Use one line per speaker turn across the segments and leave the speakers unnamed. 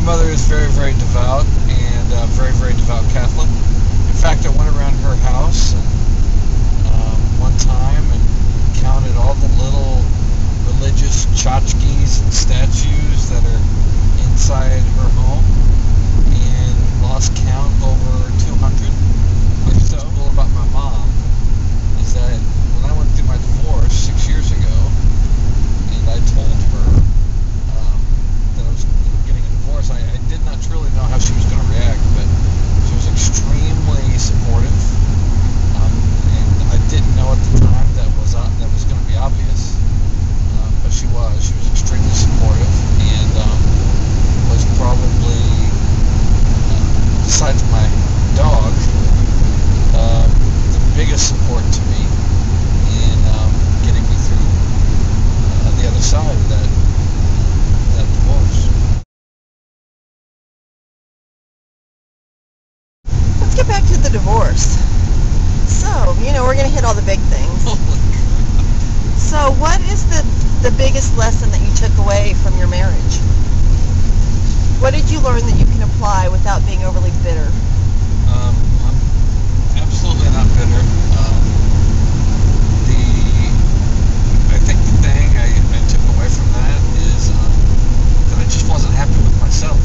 mother is very, very devout and very, very devout Catholic. In fact, I went around her house one time and counted all the little religious tchotchkes and statues that are inside her home and lost count over 200. What's so cool about my mom is that when I went through my divorce 6 years ago and I told her that I was getting a divorce, I did not truly know how she was going to react, but she was extremely supportive, and I didn't know at the time that was going to be obvious, but she was extremely supportive, and was probably, besides my dog, the biggest support to me in getting me through the other side of that divorce.
Let's get back to the divorce. So, we're going to hit all the big things. So, what is the biggest lesson that you took away from your marriage? What did you learn that you can apply without being overly bitter?
I'm absolutely not bitter. I think the thing I took away from that is that I just wasn't happy with myself.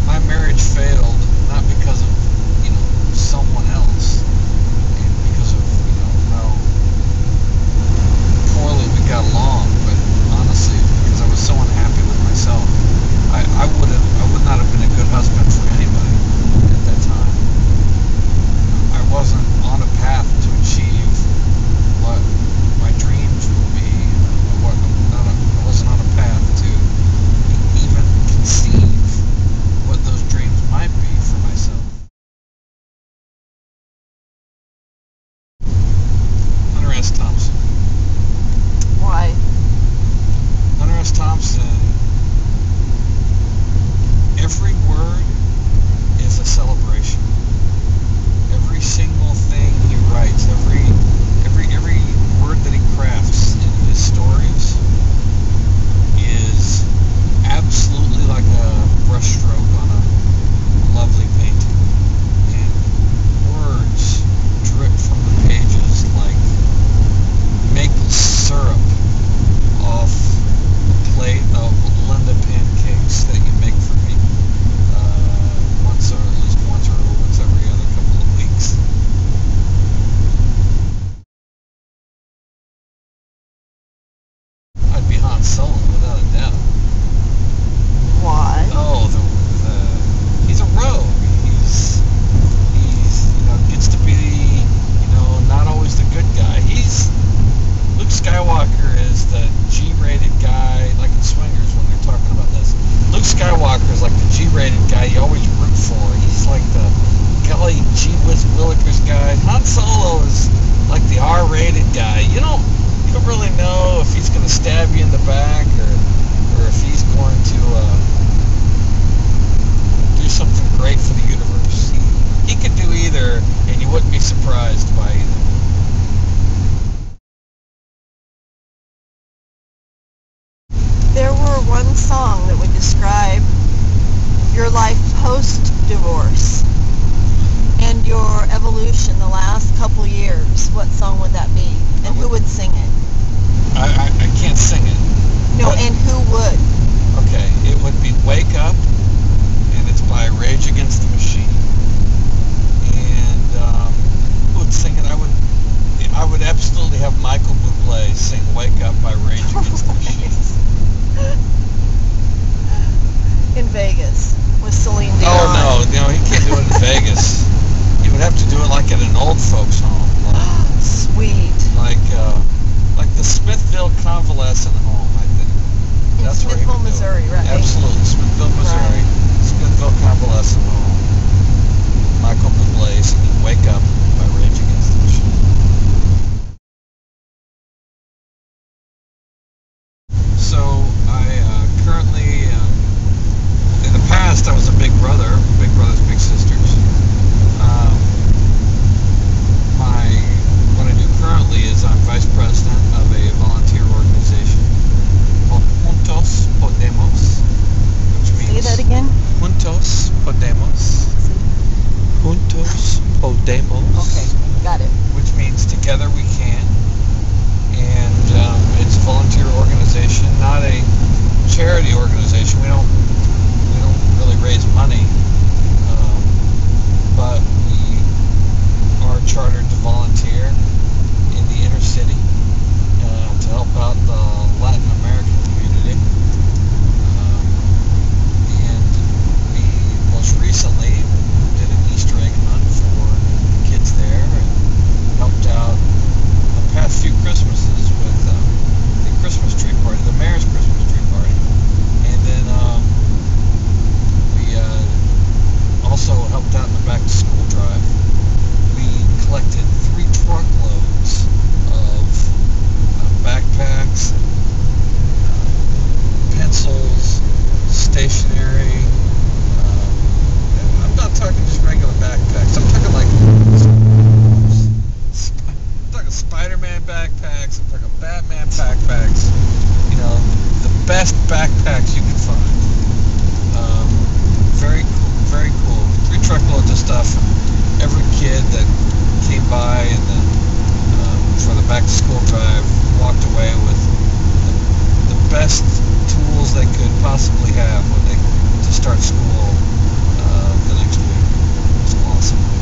My marriage failed not because of someone else, and because of how poorly we got along, but honestly because I was so unhappy with myself. I would not have been a good husband for anybody at that time. I wasn't on a path to achieve what my dreams would be. I wasn't on a path to even conceive what those dreams might be for myself. Hunter S. Thompson.
Why?
Hunter S. Thompson, every word is a celebration. Every single thing he writes, every word that he crafts in his stories is absolutely like a brushstroke on a lovely painting. And words drip from the pages like maple syrup off a plate of Linda pancakes that you make for me at least once every other couple of weeks. I'd be Han Solo without a doubt.
Why?
Oh, he's a rogue. He's gets to be not always the good guy. Luke Skywalker is the G-rated guy, like in Swingers when they're talking about this. Luke Skywalker is like the G-rated guy you always root for. He's like the golly gee whiz willikers guy. Han Solo is like the R-rated guy. You don't really know if he's going to stab you in the back or if he's going to do something great for the universe. He could do either, and you wouldn't be surprised by either.
There were one song that would describe your life post-divorce and your evolution the last couple years. What song would that be? And who would sing it?
I can't sing it.
No, and who would?
Okay, it would be Wake Up, and it's by Rage Against the Machine. And who would sing it? I would absolutely have Michael Bublé sing Wake Up by Rage Against the Machine.
In Vegas with Celine Dion.
Oh no, he can't do it in Vegas. He would have to do it like at an old folks home.
Sweet.
Podemos.
Okay, got it.
Which means Together We Can. And it's a volunteer organization, not a charity organization. We don't really raise money, but we are chartered to volunteer in the inner city to help out the Latin American community. And we most recently did an Easter egg hunt for kids there and helped out the past few Christmases with the Christmas tree party, the mayor's Christmas tree party. And then we also helped out in the back to school drive. We collected 3 truckloads of backpacks, pencils, stationery. I'm not talking just regular backpacks. I'm talking like Spider-Man backpacks. I'm talking Batman backpacks. You know, the best backpacks you can find. Very cool. Very cool. 3 truckloads of stuff. Every kid that came by and then for the back to school drive walked away with the best tools they could possibly have when they to start school the next week. It was awesome.